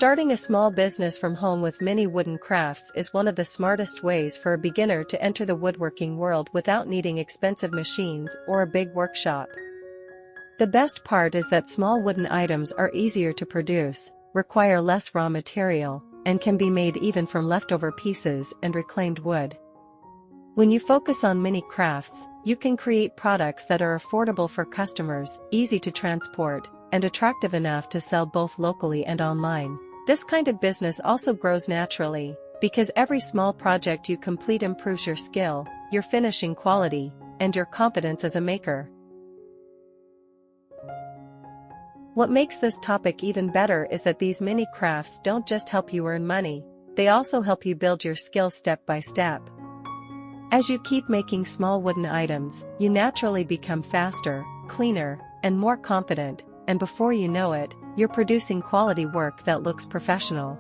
Starting a small business from home with mini wooden crafts is one of the smartest ways for a beginner to enter the woodworking world without needing expensive machines or a big workshop. The best part is that small wooden items are easier to produce, require less raw material, and can be made even from leftover pieces and reclaimed wood. When you focus on mini crafts, you can create products that are affordable for customers, easy to transport, and attractive enough to sell both locally and online. This kind of business also grows naturally, because every small project you complete improves your skill, your finishing quality, and your confidence as a maker. What makes this topic even better is that these mini crafts don't just help you earn money, they also help you build your skills step by step. As you keep making small wooden items, you naturally become faster, cleaner, and more confident, and before you know it, you're producing quality work that looks professional.